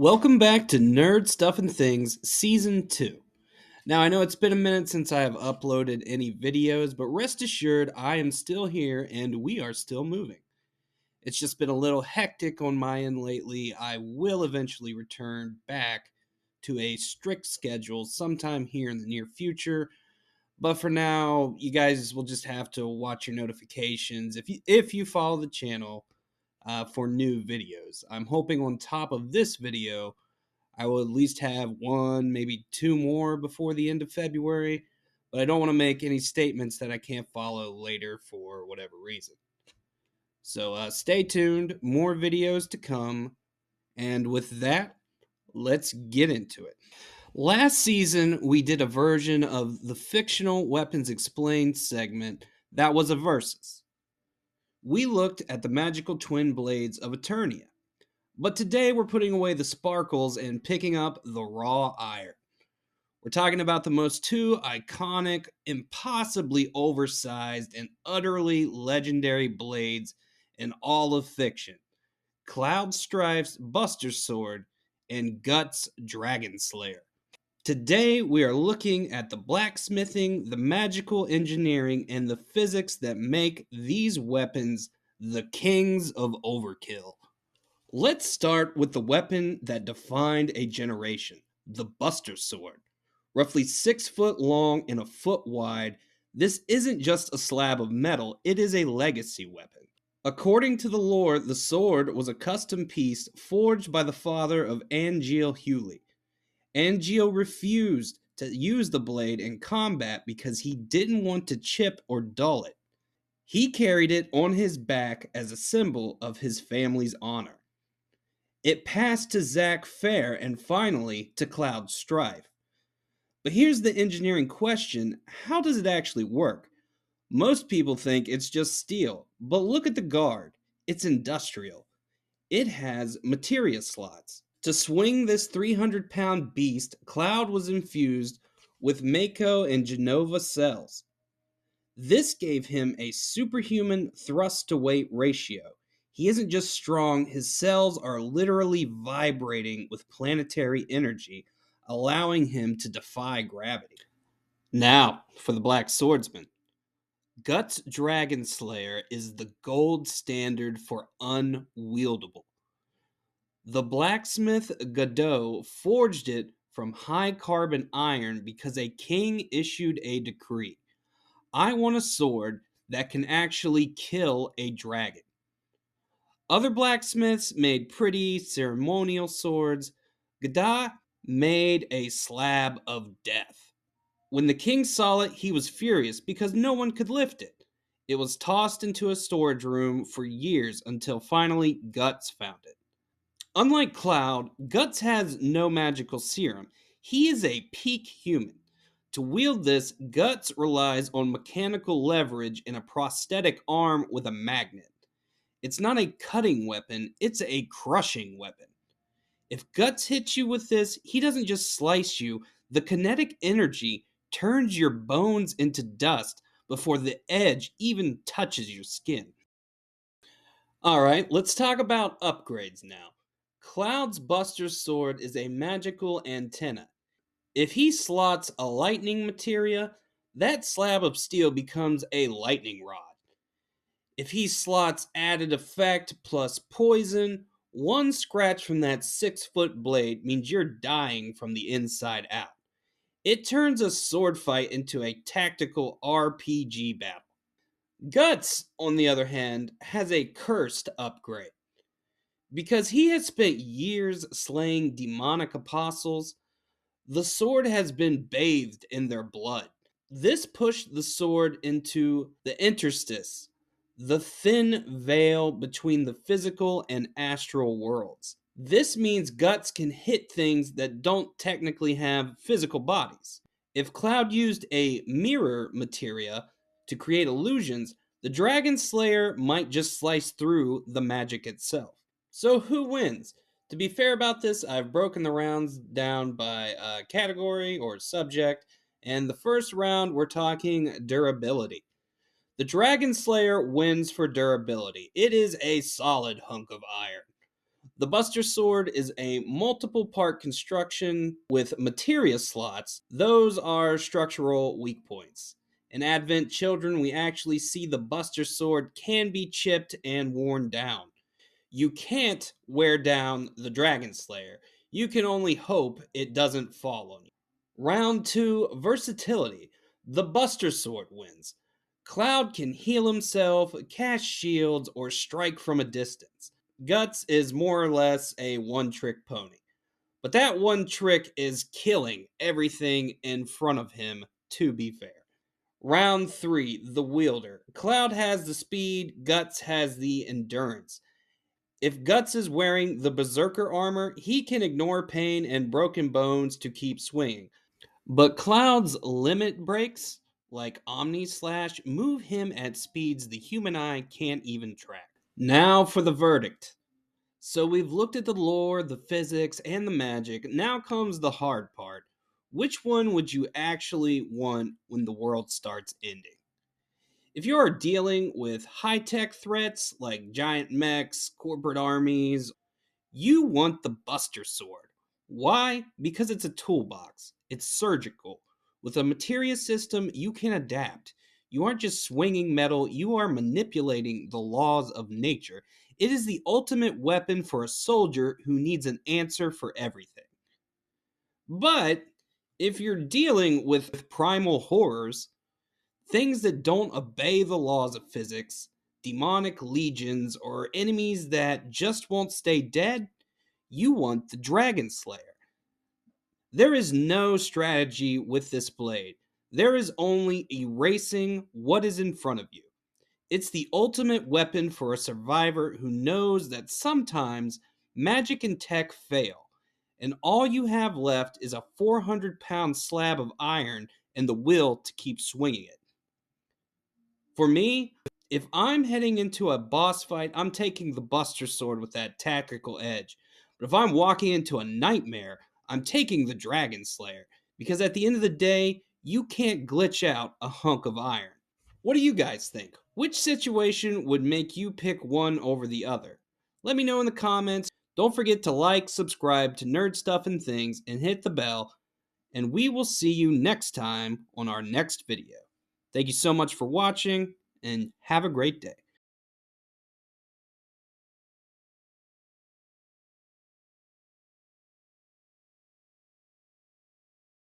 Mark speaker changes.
Speaker 1: Welcome back to Nerd Stuff and Things Season 2. Now, I know it's been a minute since I have uploaded any videos, but rest assured, I am still here and we are still moving. It's just been a little hectic on my end lately. I will eventually return back to a strict schedule sometime here in the near future, but for now, you guys will just have to watch your notifications if you follow the channel for new videos. I'm hoping on top of this video I will at least have one, maybe two more before the end of February, but I don't want to make any statements that I can't follow later for whatever reason. So stay tuned, more videos to come, and with that, let's get into it. Last season, we did a version of the Fictional Weapons Explained segment that was a versus. We looked at the magical twin blades of Eternia. But today we're putting away the sparkles and picking up the raw iron. We're talking about the most two iconic, impossibly oversized, and utterly legendary blades in all of fiction. Cloud Strife's Buster Sword and Guts Dragon Slayer. Today we are looking at the blacksmithing, the magical engineering, and the physics that make these weapons the Kings of Overkill. Let's start with the weapon that defined a generation, the Buster Sword. Roughly 6 foot long and a foot wide, this isn't just a slab of metal, it is a legacy weapon. According to the lore, the sword was a custom piece forged by the father of Angeal Hewley. Angeal refused to use the blade in combat because he didn't want to chip or dull it. He carried it on his back as a symbol of his family's honor. It passed to Zach Fair and finally to Cloud Strife. But here's the engineering question: how does it actually work? Most people think it's just steel, but look at the guard. It's industrial. It has materia slots. To swing this 300-pound beast, Cloud was infused with Mako and Genova cells. This gave him a superhuman thrust to weight ratio. He isn't just strong, his cells are literally vibrating with planetary energy, allowing him to defy gravity. Now, for the Black Swordsman. Guts Dragon Slayer is the gold standard for unwieldable. The blacksmith Godot forged it from high carbon iron because a king issued a decree. I want a sword that can actually kill a dragon. Other blacksmiths made pretty ceremonial swords. Godot made a slab of death. When the king saw it, he was furious because no one could lift it. It was tossed into a storage room for years until finally Guts found it. Unlike Cloud, Guts has no magical serum. He is a peak human. To wield this, Guts relies on mechanical leverage and a prosthetic arm with a magnet. It's not a cutting weapon, it's a crushing weapon. If Guts hits you with this, he doesn't just slice you, the kinetic energy turns your bones into dust before the edge even touches your skin. Alright, let's talk about upgrades now. Cloud's Buster Sword is a magical antenna. If he slots a lightning materia, that slab of steel becomes a lightning rod. If he slots added effect plus poison, one scratch from that 6-foot blade means you're dying from the inside out. It turns a sword fight into a tactical RPG battle. Guts, on the other hand, has a cursed upgrade. Because he has spent years slaying demonic apostles, the sword has been bathed in their blood. This pushed the sword into the interstice, the thin veil between the physical and astral worlds. This means Guts can hit things that don't technically have physical bodies. If Cloud used a mirror materia to create illusions, the Dragon Slayer might just slice through the magic itself. So who wins? To be fair about this, I've broken the rounds down by category or subject, and the first round we're talking durability. The Dragon Slayer wins for durability. It is a solid hunk of iron. The Buster Sword is a multiple part construction with materia slots. Those are structural weak points. In Advent Children, we actually see the Buster Sword can be chipped and worn down. You can't wear down the Dragon Slayer. You can only hope it doesn't fall on you. Round 2, Versatility. The Buster Sword wins. Cloud can heal himself, cast shields, or strike from a distance. Guts is more or less a one trick pony. But that one trick is killing everything in front of him, to be fair. Round 3, The Wielder. Cloud has the speed, Guts has the endurance. If Guts is wearing the Berserker armor, he can ignore pain and broken bones to keep swinging. But Cloud's limit breaks, like Omni Slash, move him at speeds the human eye can't even track. Now for the verdict. So we've looked at the lore, the physics, and the magic. Now comes the hard part. Which one would you actually want when the world starts ending? If you are dealing with high tech threats like giant mechs, corporate armies, you want the Buster Sword. Why? Because it's a toolbox. It's surgical. With a materia system, you can adapt. You aren't just swinging metal, you are manipulating the laws of nature. It is the ultimate weapon for a soldier who needs an answer for everything. But if you're dealing with primal horrors, things that don't obey the laws of physics, demonic legions, or enemies that just won't stay dead, you want the Dragon Slayer. There is no strategy with this blade. There is only erasing what is in front of you. It's the ultimate weapon for a survivor who knows that sometimes magic and tech fail, and all you have left is a 400-pound slab of iron and the will to keep swinging it. For me, if I'm heading into a boss fight, I'm taking the Buster Sword with that tactical edge. But if I'm walking into a nightmare, I'm taking the Dragon Slayer. Because at the end of the day, you can't glitch out a hunk of iron. What do you guys think? Which situation would make you pick one over the other? Let me know in the comments. Don't forget to like, subscribe to Nerd Stuff and Things, and hit the bell. And we will see you next time on our next video. Thank you so much for watching, and have a great day.